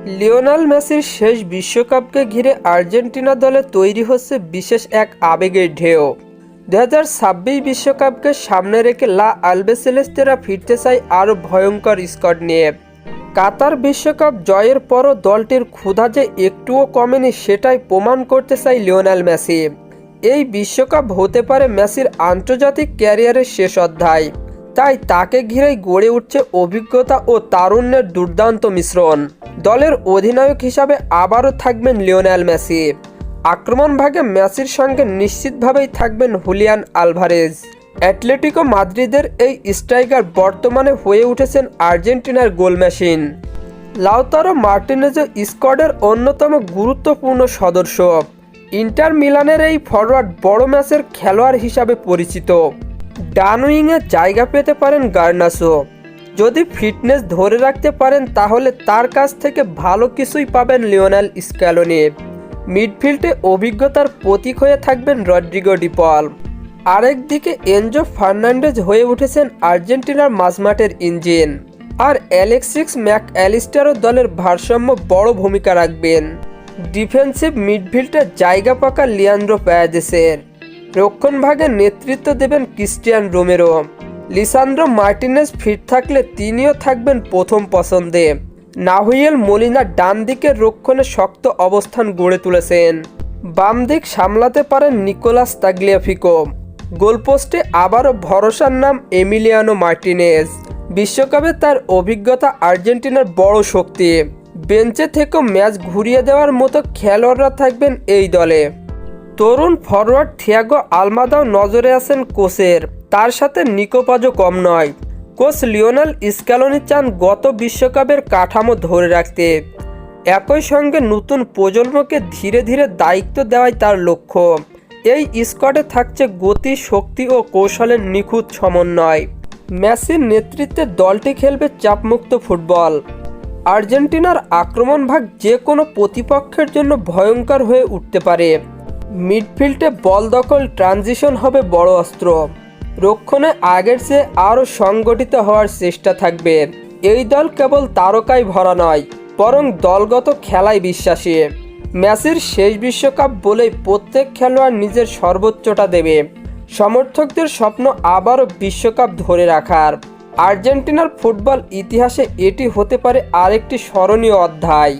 Lionel মেসির শেষ বিশ্বকাপকে ঘিরে আর্জেন্টিনা দলে তৈরি হচ্ছে বিশেষ এক আবেগের ঢেউ। 2026 বিশ্বকাপকে সামনে রেখে লা আলবিসেলেস্তেরা ফিরতে চায় আরও ভয়ঙ্কর স্কোয়াড নিয়ে। কাতার বিশ্বকাপ জয়ের পরও দলটির ক্ষুধা যে একটুও কমেনি সেটাই প্রমাণ করতে চায় লিওনেল মেসি। এই বিশ্বকাপ হতে পারে মেসির আন্তর্জাতিক ক্যারিয়ারের শেষ অধ্যায়, তাই তাকে ঘিরেই গড়ে উঠছে অভিজ্ঞতা ও তারুণ্যের দুর্দান্ত মিশ্রণ। দলের অধিনায়ক হিসাবে আবারও থাকবেন লিওনেল মেসি। আক্রমণ ভাগে মেসির সঙ্গে নিশ্চিতভাবেই থাকবেন হুলিয়ান আলভারেজ। অ্যাটলেটিকো মাদ্রিদের এই স্ট্রাইকার বর্তমানে হয়ে উঠেছেন আর্জেন্টিনার গোল মেশিন। লাউতারো মার্টিনেজও স্কোয়াডের অন্যতম গুরুত্বপূর্ণ সদস্য। ইন্টার মিলানের এই ফরওয়ার্ড বড় ম্যাচের খেলোয়াড় হিসাবে পরিচিত। ডান উইংয়ে জায়গা পেতে পারেন গার্নাচো। যদি ফিটনেস ধরে রাখতে পারেন তাহলে তার কাছ থেকে ভালো কিছুই পাবেন লিওনেল স্ক্যালোনি। মিডফিল্ডে অভিজ্ঞতার প্রতীক হয়ে থাকবেন রদ্রিগো ডি পল। আরেকদিকে এনজো ফার্নান্ডেজ হয়ে উঠেছেন আর্জেন্টিনার মাঝমাঠের ইঞ্জিন। আর অ্যালেক্সিস ম্যাকঅ্যালিস্টারও দলের ভারসাম্য বড় ভূমিকা রাখবেন। ডিফেন্সিভ মিডফিল্ডে জায়গা পাকা লিয়ান্দ্রো প্যারেদেসের। রক্ষণভাগে নেতৃত্ব দেবেন Cristian Romero. Lisandro Martinez fit থাকলে তিনিও থাকবেন প্রথম পছন্দে। নাহুয়েল মোলিনা ডান দিকের রক্ষণে শক্ত অবস্থান গড়ে তুলেছেন। বাম দিক সামলাতে পারেন নিকোলাস তাগলিয়াফিকো। গোলপোস্টে আবারও ভরসার নাম এমিলিয়ানো মার্টিনেজ। বিশ্বকাপে তার অভিজ্ঞতা আর্জেন্টিনার বড় শক্তি। বেঞ্চে থেকেও ম্যাচ ঘুরিয়ে দেওয়ার মতো খেলোয়াড়রা থাকবেন এই দলে। তরুণ ফরওয়ার্ড থিয়াগো আলমাদাও নজরে আছেন কোচের। তার সাথে নিকো পাজও কম নয়। কোচ লিওনেল স্ক্যালোনি চান গত বিশ্বকাপের কাঠামো ধরে রাখতে। একই সঙ্গে নতুন প্রজন্মকে ধীরে ধীরে দায়িত্ব দেওয়াই তার লক্ষ্য। এই স্কোয়াডে থাকছে গতি, শক্তি ও কৌশলের নিখুঁত সমন্বয়। মেসির নেতৃত্বে দলটি খেলবে চাপমুক্ত ফুটবল। আর্জেন্টিনার আক্রমণ ভাগ যে কোনো প্রতিপক্ষের জন্য ভয়ঙ্কর হয়ে উঠতে পারে। মিডফিল্ডে বল দখল, ট্রানজিশন হবে বড় অস্ত্র। রক্ষণে আগের চেয়ে আরও সংগঠিত হওয়ার চেষ্টা থাকবে। এই দল কেবল তারকায় ভরা নয়, বরং দলগত খেলায় বিশ্বাসী। মেসির শেষ বিশ্বকাপ বলেই প্রত্যেক খেলোয়াড় নিজের সর্বোচ্চটা দেবে। সমর্থকদের স্বপ্ন আবারও বিশ্বকাপ ধরে রাখার। আর্জেন্টিনার ফুটবল ইতিহাসে এটি হতে পারে আরেকটি স্মরণীয় অধ্যায়।